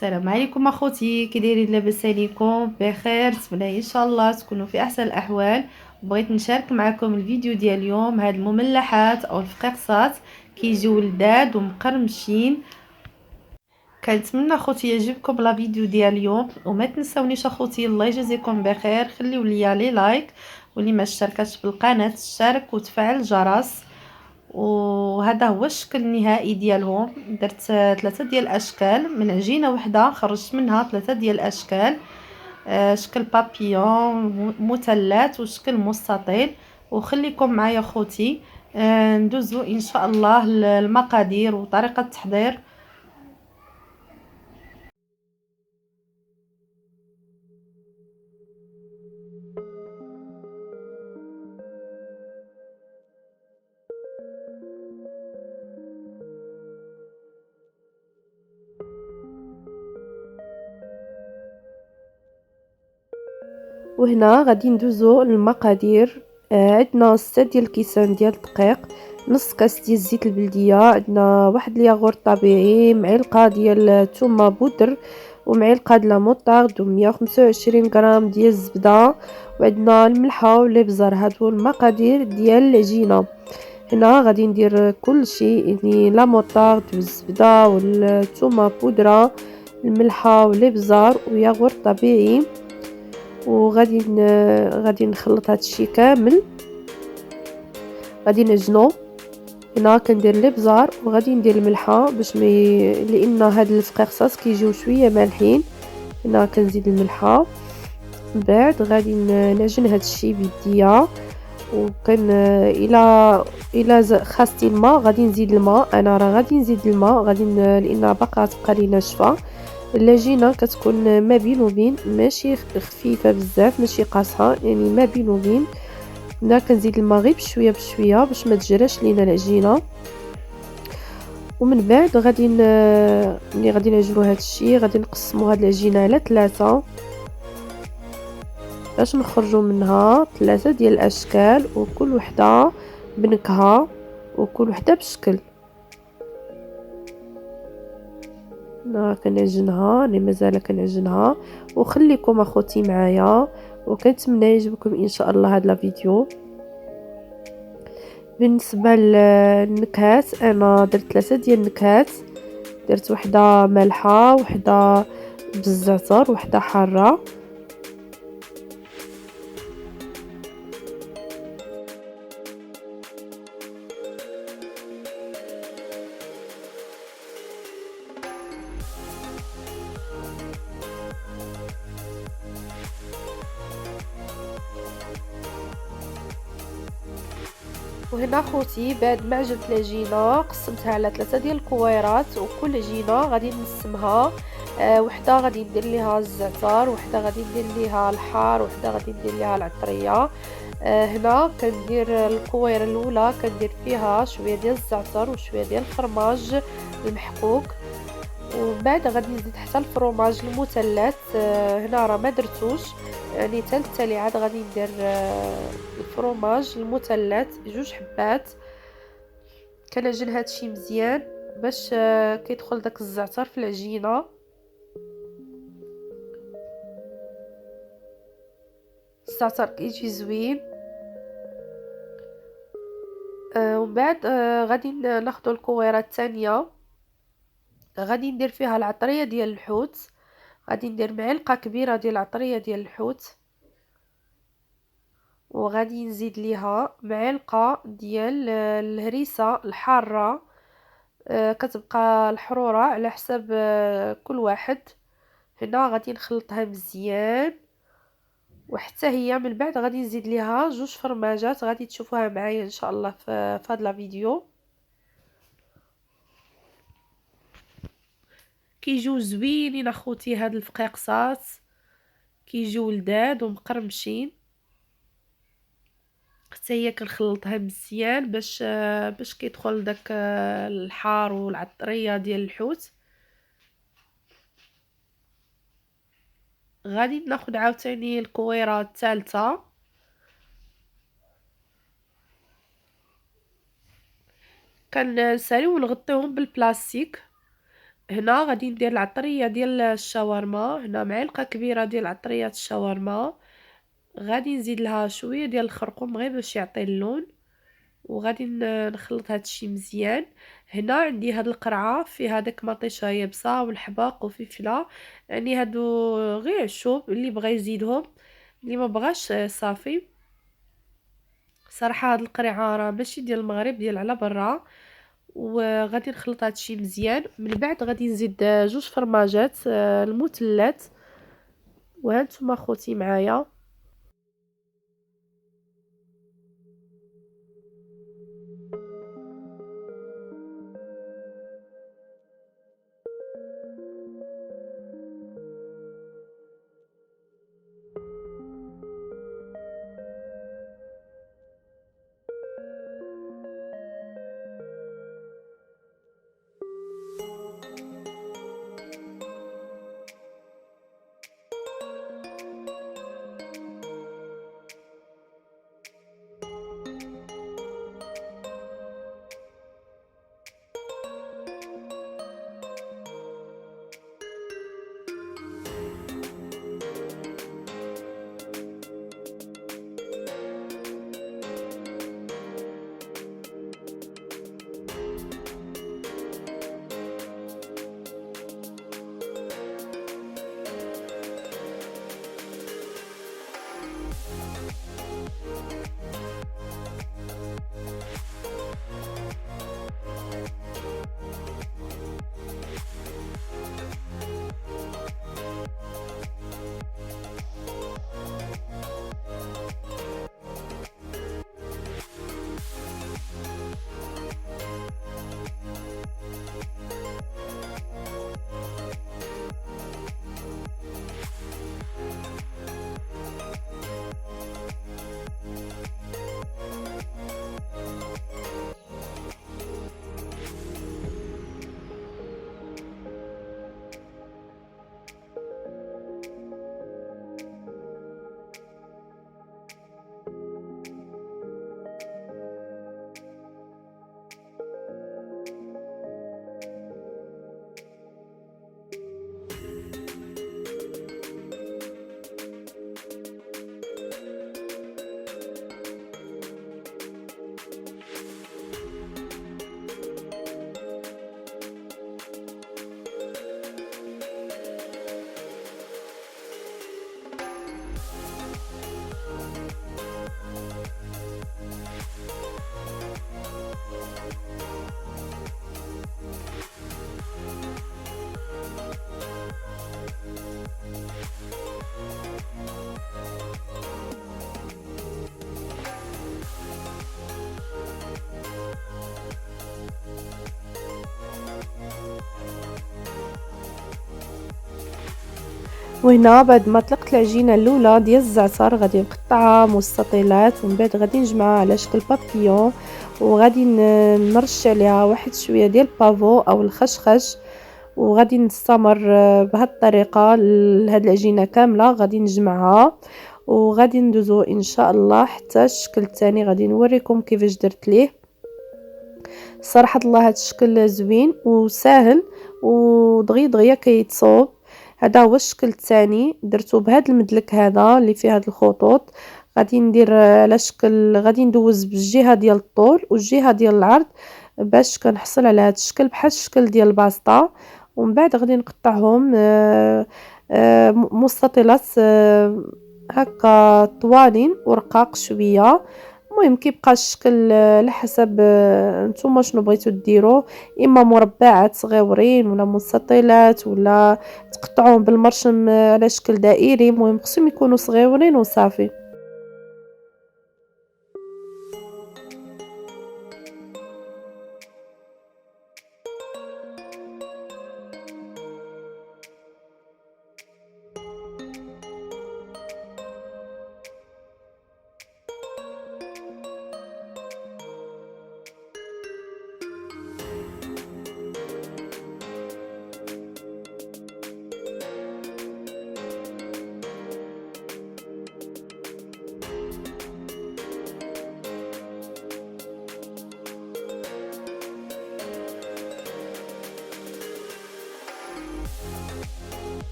السلام عليكم اخوتي، كي دايرين؟ لاباس عليكم؟ بخير؟ نتمنى ان شاء الله تكونوا في احسن الاحوال. بغيت نشارك معكم الفيديو ديال اليوم. هاد المملحات او الفقيقصات كيجيو لذاذ ومقرمشين. كنتمنى اخوتي يعجبكم لا فيديو ديال اليوم، وما تنساونيش اخوتي الله يجازيكم بخير خليو ليا لي لايك، واللي ما اشتركش بالقناه تشترك وتفعل الجرس. وهذا هو الشكل النهائي ديالهم. درت ثلاثه ديال الاشكال من عجينه واحده، خرجت منها ثلاثه ديال الاشكال، شكل بابيون، مثلث، وشكل مستطيل. وخليكم معايا خوتي، ندوزو ان شاء الله المقادير وطريقه التحضير. وهنا غادي ندوزو للمقادير. عندنا 6 ديال الكيسان ديال الدقيق، نص كاس ديال الزيت البلديه، عندنا واحد الياغورت طبيعي، معلقه ديال الثومه بودر، ومعلقه د لا موطارد، و125 غرام ديال الزبده، وعندنا الملحه والابزار. هادو المقادير ديال العجينه. هنا غادي ندير كل شيء، يعني لا موطارد والزبده والثومه بودره، الملحه والابزار وياغورت طبيعي. غادي نخلط هادشي كامل، غادي نعجنو. هنا كندير الابزار وغادي ندير الملحه باش لان هاد الفقيقصات كيجيو شويه مالحين. هنا كنزيد الملحه. من بعد غادي نعجن هادشي بيديا. وكان الا خاصتي الماء غادي نزيد الماء. انا راه غادي نزيد الماء، لانها باقا تبقى لي ناشفه. العجينه كتكون ما بين وبين، ماشي خفيفه بزاف ماشي قاصحه، يعني ما بين وبين. هنا كنزيد الماء غير بشويه بشويه باش ما تجراش لينا العجينه. ومن بعد ملي غادي نعجنوا هذا الشيء غادي نقسموا هذه العجينه على 3 باش نخرجوا منها 3 ديال الاشكال، وكل وحده بنكهه وكل وحده بشكل. انا كنعجنها، انا مازال كنعجنها. وخليكم اخوتي معايا، وكنتمنى يعجبكم ان شاء الله هذا الفيديو. بالنسبه للنكهات انا درت 3 ديال النكهات. درت وحده مالحه، وحده بالزعتر، وحده حاره. وهنا خوتي بعد ما عجنت العجينه قسمتها على 3 ديال الكويرات، وكل عجينه غادي نقسمها. وحده غادي ندير ليها الزعتر، وحده غادي ندير ليها الحار، وحده غادي ندير ليها العطريه. هنا كندير الكويره الاولى كندير فيها شويه ديال الزعتر وشويه ديال الفرماج المحكوك. ومن بعد غادي نزيد حتى الفرماج المثلث. هنا راه ما درتوش، يعني حتى التالي عاد غادي ندير الفرماج المثلث 2 حبات. كنعجن هادشي مزيان باش كيدخل داك الزعتر في العجينه. الزعتر كيجي زوين. ومن بعد غادي ناخذ الكويره الثانيه، غادي ندير فيها العطريه ديال الحوت. غادي ندير معلقه كبيره ديال العطريه ديال الحوت، وغادي نزيد ليها معلقه ديال الهريسه الحاره. كتبقى الحرورة على حساب كل واحد. هنا غادي نخلطها مزيان، وحتى هي من بعد غادي نزيد ليها 2 فرماجات غادي تشوفوها معايا ان شاء الله في هذا الفيديو. كيجيو زوينين اخوتي هاد الفقيقصات، كيجيو لذاذ ومقرمشين. حتى هي كنخلطها مزيان باش كيدخل داك الحار والعطريه ديال الحوت. غادي ناخذ عاوتاني الكويره الثالثه، كنساليو ونغطيوهم بالبلاستيك. هنا غادي ندير العطرية ديال الشاورما، هنا معلقة كبيرة ديال عطرية الشاورما، غادي نزيد لها شوية ديال الخرقوم غير باش يعطي اللون، وغادي نخلط هادشي مزيان. هنا عندي هاد القرعة فيها داك مطيشة يابسة والحباق وفلفلة، يعني هادو غير عشوب، اللي بغى يزيدهم اللي ما بغاش صافي. صراحة هاد القرعة راه ماشي ديال المغرب، ديال على برا. وغادي نخلط هادشي مزيان، من بعد غادي نزيد جوج فرماجات المثلث، وهانتوما خوتي معايا. وهنا بعد ما طلقت العجينه الاولى ديال الزعتر غادي نقطعها مستطيلات، ومن بعد غادي نجمعها على شكل بابيون، وغادي نرش عليها واحد شويه ديال بافو او الخشخش، وغادي نستمر بهذه الطريقه لهاد العجينه كامله. غادي نجمعها وغادي ندوزو ان شاء الله حتى الشكل الثاني، غادي نوريكم كيفاش درت ليه. صراحه الله هذا الشكل زوين وسهل ودغيا دغيا كيتصوب. هذا هو الشكل الثاني، درته بهذا المدلك هذا اللي فيه هذه الخطوط. غادي ندير على شكل، غادي ندوز بالجهه ديال الطول والجهه ديال العرض باش كنحصل على هذا الشكل بحال الشكل ديال الباسطا. ومن بعد غادي نقطعهم مستطيلات هكا طوالين ورقاق شويه. المهم كيبقى الشكل على حسب نتوما شنو بغيتو ديروا، اما مربعات صغيورين ولا مستطيلات ولا تقطعوهم بالمرشم على شكل دائري، المهم خصهم يكونوا صغيورين وصافي.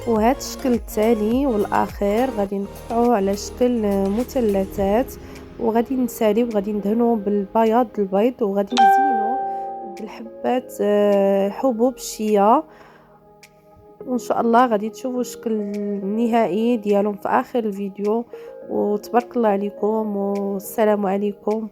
وهذا الشكل التالي والاخير غادي نقطعوه على شكل مثلثات، وغادي نسالي وغادي ندهنوه بالبياض البيض، وغادي نزينو بالحبات حبوب الشيا. وان شاء الله غادي تشوفوا الشكل النهائي ديالهم في اخر الفيديو. وتبارك الله عليكم والسلام عليكم.